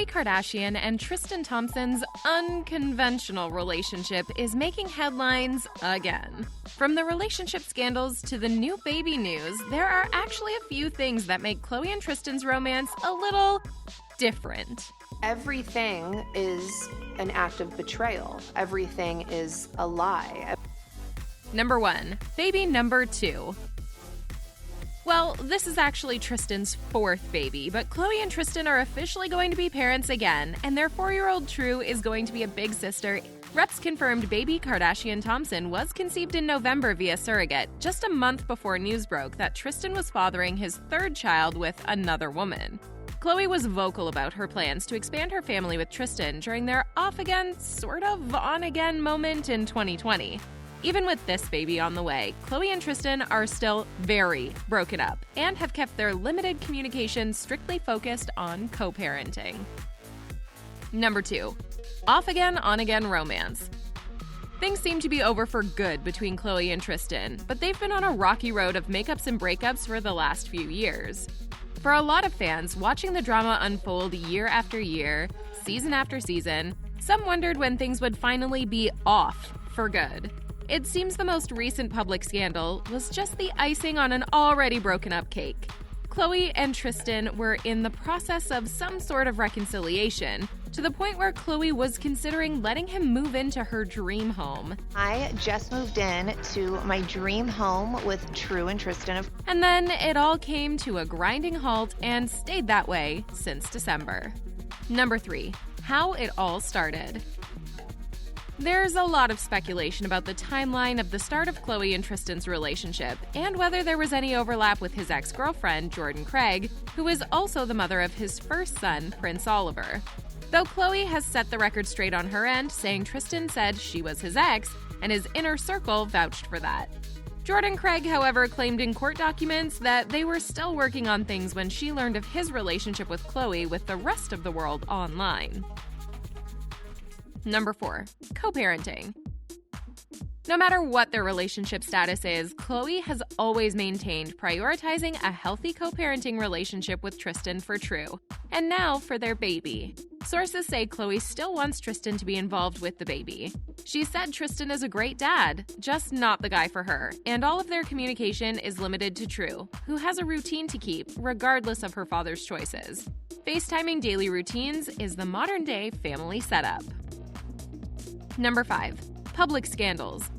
Khloe Kardashian and Tristan Thompson's unconventional relationship is making headlines again. From the relationship scandals to the new baby news, there are actually a few things that make Khloe and Tristan's romance a little different. Everything is an act of betrayal. Everything is a lie. Number 1. Baby number 2. Well, this is actually Tristan's 4th baby, but Khloe and Tristan are officially going to be parents again, and their 4-year-old True is going to be a big sister. Reps confirmed baby Kardashian Thompson was conceived in November via surrogate, just a month before news broke that Tristan was fathering his 3rd child with another woman. Khloe was vocal about her plans to expand her family with Tristan during their off-again, sort of on-again moment in 2020. Even with this baby on the way, Khloe and Tristan are still very broken up and have kept their limited communication strictly focused on co-parenting. Number 2. Off-again, on-again romance. Things seem to be over for good between Khloe and Tristan, but they've been on a rocky road of makeups and breakups for the last few years. For a lot of fans, watching the drama unfold year after year, season after season, some wondered when things would finally be off for good. It seems the most recent public scandal was just the icing on an already broken up cake. Khloe and Tristan were in the process of some sort of reconciliation, to the point where Khloe was considering letting him move into her dream home. I just moved in to my dream home with True and Tristan. And then it all came to a grinding halt and stayed that way since December. Number 3. How it all started. There's a lot of speculation about the timeline of the start of Khloe and Tristan's relationship, and whether there was any overlap with his ex-girlfriend, Jordan Craig, who is also the mother of his first son, Prince Oliver. Though Khloe has set the record straight on her end, saying Tristan said she was his ex, and his inner circle vouched for that. Jordan Craig, however, claimed in court documents that they were still working on things when she learned of his relationship with Khloe with the rest of the world online. Number 4. Co-parenting. No matter what their relationship status is, Khloe has always maintained prioritizing a healthy co-parenting relationship with Tristan for True, and now for their baby. Sources say Khloe still wants Tristan to be involved with the baby. She said Tristan is a great dad, just not the guy for her, and all of their communication is limited to True, who has a routine to keep regardless of her father's choices. FaceTiming daily routines is the modern-day family setup. Number 5. Public scandals.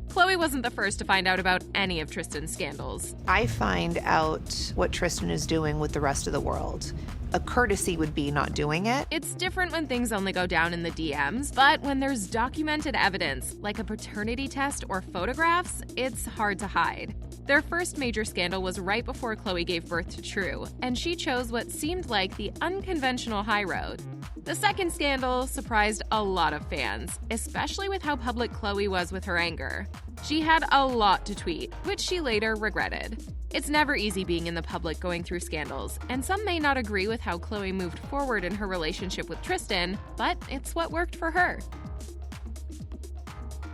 Khloe wasn't the first to find out about any of Tristan's scandals. I find out what Tristan is doing with the rest of the world. A courtesy would be not doing it. It's different when things only go down in the DMs, but when there's documented evidence, like a paternity test or photographs, it's hard to hide. Their first major scandal was right before Khloe gave birth to True, and she chose what seemed like the unconventional high road. The second scandal surprised a lot of fans, especially with how public Khloe was with her anger. She had a lot to tweet, which she later regretted. It's never easy being in the public going through scandals, and some may not agree with how Khloe moved forward in her relationship with Tristan, but it's what worked for her.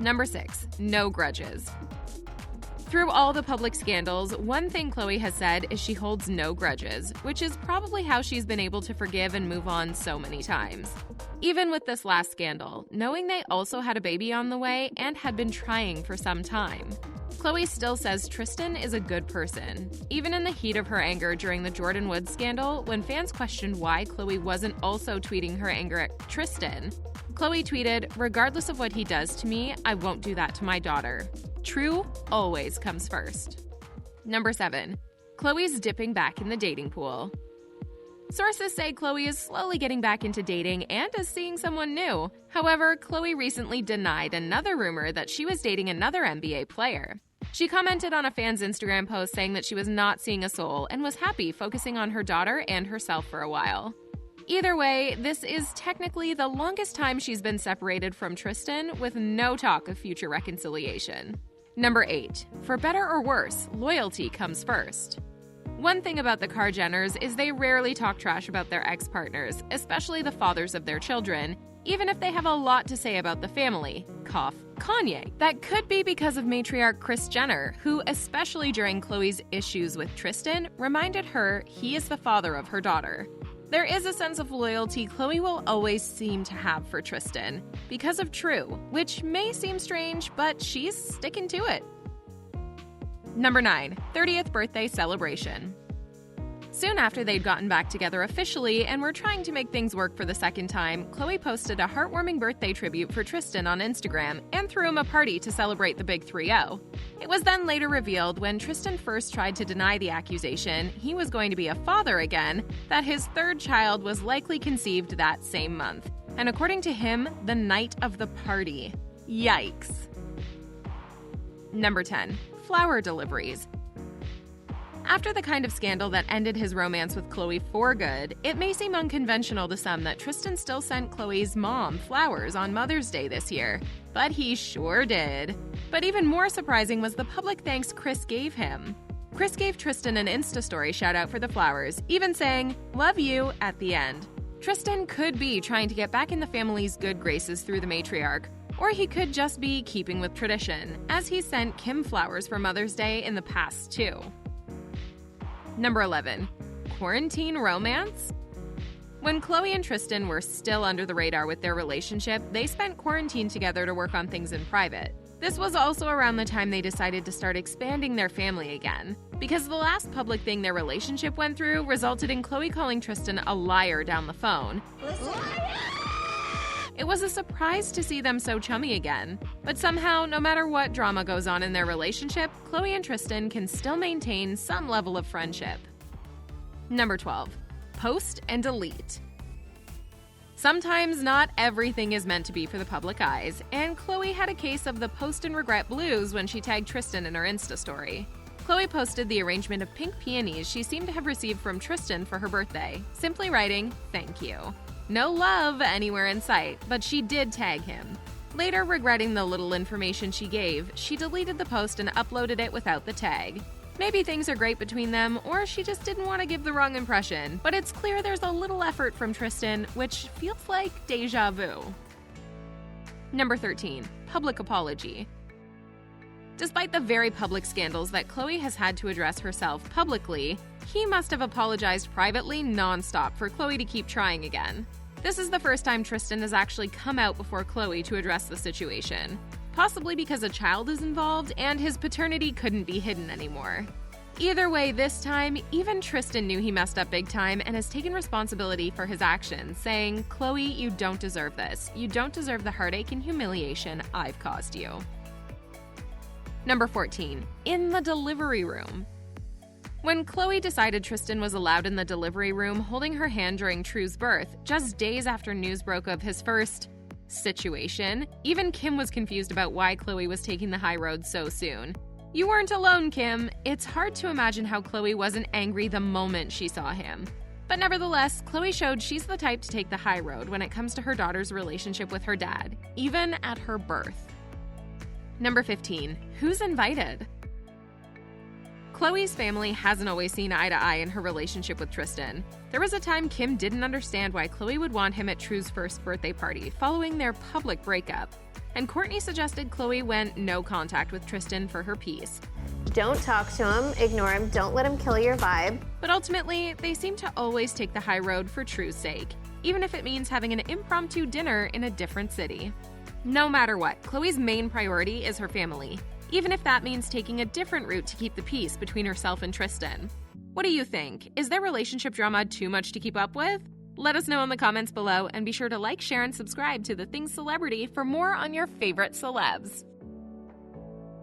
Number 6. No grudges. Through all the public scandals, one thing Khloe has said is she holds no grudges, which is probably how she's been able to forgive and move on so many times. Even with this last scandal, knowing they also had a baby on the way and had been trying for some time. Khloe still says Tristan is a good person. Even in the heat of her anger during the Jordyn Woods scandal, when fans questioned why Khloe wasn't also tweeting her anger at Tristan, Khloe tweeted, "Regardless of what he does to me, I won't do that to my daughter. True always comes first." Number 7. Khloe's dipping back in the dating pool. Sources say Khloe is slowly getting back into dating and is seeing someone new. However, Khloe recently denied another rumor that she was dating another NBA player. She commented on a fan's Instagram post saying that she was not seeing a soul and was happy focusing on her daughter and herself for a while. Either way, this is technically the longest time she's been separated from Tristan, with no talk of future reconciliation. Number 8. For better or worse, loyalty comes first. One thing about the Kar-Jenners is they rarely talk trash about their ex-partners, especially the fathers of their children, even if they have a lot to say about the family. Cough, Kanye. That could be because of matriarch Kris Jenner, who, especially during Khloe's issues with Tristan, reminded her he is the father of her daughter. There is a sense of loyalty Khloe will always seem to have for Tristan because of True, which may seem strange, but she's sticking to it. Number 9, 30th birthday celebration. Soon after they'd gotten back together officially and were trying to make things work for the second time, Khloe posted a heartwarming birthday tribute for Tristan on Instagram and threw him a party to celebrate the big 3-0. It was then later revealed when Tristan first tried to deny the accusation he was going to be a father again, that his third child was likely conceived that same month. And according to him, the night of the party. Yikes. Number 10, flower deliveries. After the kind of scandal that ended his romance with Khloe for good, it may seem unconventional to some that Tristan still sent Khloe's mom flowers on Mother's Day this year. But he sure did. But even more surprising was the public thanks Kris gave him. Kris gave Tristan an Insta story shout out for the flowers, even saying, "Love you," at the end. Tristan could be trying to get back in the family's good graces through the matriarch, or he could just be keeping with tradition, as he sent Kim flowers for Mother's Day in the past too. Number 11, quarantine romance? When Khloe and Tristan were still under the radar with their relationship, they spent quarantine together to work on things in private. This was also around the time they decided to start expanding their family again, because the last public thing their relationship went through resulted in Khloe calling Tristan a liar down the phone. It was a surprise to see them so chummy again. But somehow, no matter what drama goes on in their relationship, Khloe and Tristan can still maintain some level of friendship. Number 12, post and delete. Sometimes not everything is meant to be for the public eyes, and Khloe had a case of the post and regret blues when she tagged Tristan in her Insta story. Khloe posted the arrangement of pink peonies she seemed to have received from Tristan for her birthday, simply writing, "Thank you." No love anywhere in sight, but she did tag him. Later, regretting the little information she gave, she deleted the post and uploaded it without the tag. Maybe things are great between them, or she just didn't want to give the wrong impression, but it's clear there's a little effort from Tristan, which feels like deja vu. Number 13, public apology. Despite the very public scandals that Khloe has had to address herself publicly, he must have apologized privately nonstop for Khloe to keep trying again. This is the first time Tristan has actually come out before Khloe to address the situation, possibly because a child is involved and his paternity couldn't be hidden anymore. Either way, this time, even Tristan knew he messed up big time and has taken responsibility for his actions, saying, "Khloe, you don't deserve this. You don't deserve the heartache and humiliation I've caused you." Number 14, in the delivery room. When Khloe decided Tristan was allowed in the delivery room holding her hand during True's birth, just days after news broke of his first situation, even Kim was confused about why Khloe was taking the high road so soon. You weren't alone, Kim. It's hard to imagine how Khloe wasn't angry the moment she saw him. But nevertheless, Khloe showed she's the type to take the high road when it comes to her daughter's relationship with her dad, even at her birth. Number 15, who's invited? Khloe's family hasn't always seen eye to eye in her relationship with Tristan. There was a time Kim didn't understand why Khloe would want him at True's first birthday party following their public breakup. And Kourtney suggested Khloe went no contact with Tristan for her peace. Don't talk to him, ignore him, don't let him kill your vibe. But ultimately, they seem to always take the high road for True's sake, even if it means having an impromptu dinner in a different city. No matter what, Khloe's main priority is her family, even if that means taking a different route to keep the peace between herself and Tristan. What do you think? Is their relationship drama too much to keep up with? Let us know in the comments below, and be sure to like, share, and subscribe to The Things Celebrity for more on your favorite celebs.